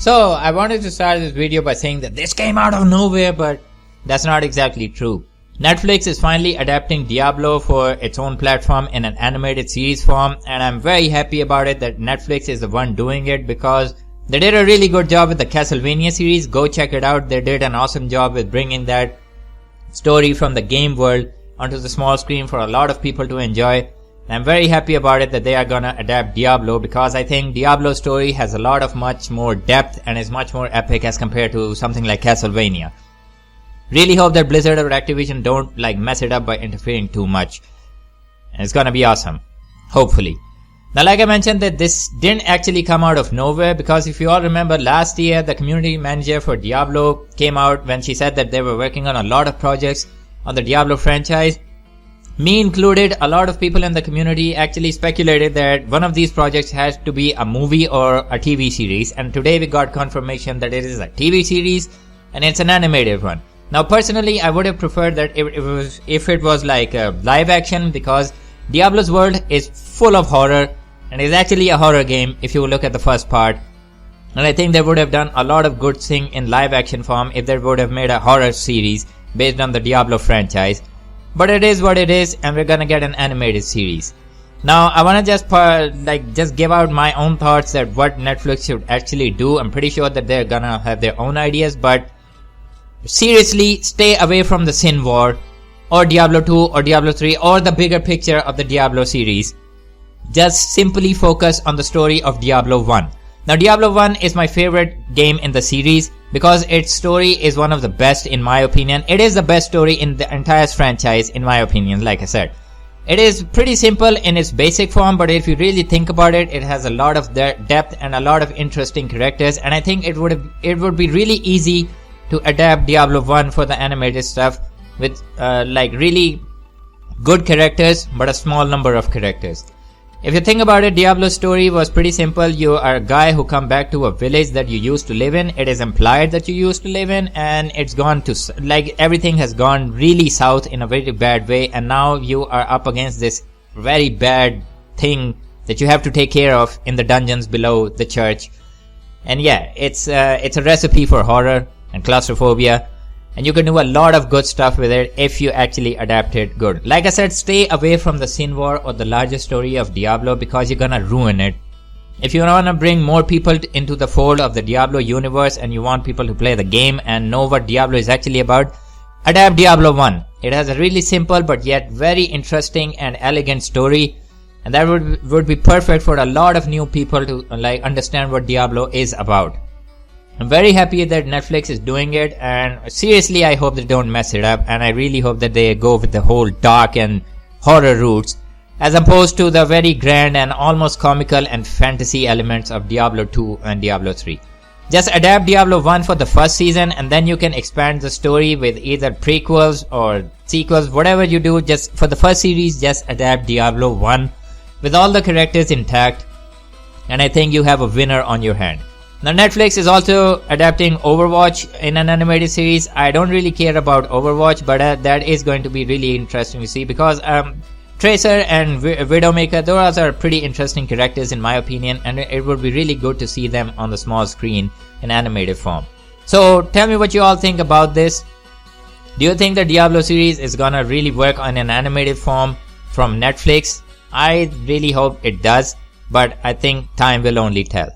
So, I wanted to start this video by saying that this came out of nowhere, but that's not exactly true. Netflix is finally adapting Diablo for its own platform in an animated series form, and I'm very happy about it that Netflix is the one doing it because they did a really good job with the Castlevania series. Go check it out. They did an awesome job with bringing that story from the game world onto the small screen for a lot of people to enjoy. I'm very happy about it that they are gonna adapt Diablo because I think Diablo's story has a lot of much more depth and is much more epic as compared to something like Castlevania. Really hope that Blizzard or Activision don't mess it up by interfering too much. And it's gonna be awesome. Hopefully. Now, like I mentioned, that this didn't actually come out of nowhere because if you all remember last year, the community manager for Diablo came out when she said that they were working on a lot of projects on the Diablo franchise. Me included, a lot of people in the community actually speculated that one of these projects has to be a movie or a TV series, and today we got confirmation that it is a TV series and it's an animated one. Now, personally, I would have preferred that if it was like a live action because Diablo's world is full of horror and is actually a horror game if you look at the first part. And I think they would have done a lot of good thing in live action form if they would have made a horror series based on the Diablo franchise. But it is what it is, and we're gonna get an animated series. Now, I wanna just give out my own thoughts that what Netflix should actually do. I'm pretty sure that they're gonna have their own ideas, but seriously, stay away from the Sin War, or Diablo 2, or Diablo 3, or the bigger picture of the Diablo series. Just simply focus on the story of Diablo 1. Now, Diablo 1 is my favorite game in the series because its story is one of the best in my opinion. It is the best story in the entire franchise in my opinion, like I said. It is pretty simple in its basic form, but if you really think about it, it has a lot of depth and a lot of interesting characters, and I think it would be really easy to adapt Diablo 1 for the animated stuff with really good characters but a small number of characters. If you think about it, Diablo's story was pretty simple. You are a guy who come back to a village that you used to live in. It is implied that you used to live in, and it's gone to everything has gone really south in a very bad way, and now you are up against this very bad thing that you have to take care of in the dungeons below the church. And yeah, it's a recipe for horror and claustrophobia, and you can do a lot of good stuff with it if you actually adapt it good. Like I said, stay away from the Sin War or the larger story of Diablo because you're gonna ruin it. If you wanna bring more people into the fold of the Diablo universe and you want people to play the game and know what Diablo is actually about, adapt Diablo 1. It has a really simple but yet very interesting and elegant story, and that would be perfect for a lot of new people to understand what Diablo is about. I'm very happy that Netflix is doing it, and seriously I hope they don't mess it up, and I really hope that they go with the whole dark and horror roots as opposed to the very grand and almost comical and fantasy elements of Diablo 2 and Diablo 3. Just adapt Diablo 1 for the first season, and then you can expand the story with either prequels or sequels, whatever you do. Just for the first series, just adapt Diablo 1 with all the characters intact, and I think you have a winner on your hand. Now, Netflix is also adapting Overwatch in an animated series. I don't really care about Overwatch, but that is going to be really interesting to see because Tracer and Widowmaker, those are pretty interesting characters in my opinion, and it would be really good to see them on the small screen in animated form. So, tell me what you all think about this. Do you think the Diablo series is gonna really work on an animated form from Netflix? I really hope it does, but I think time will only tell.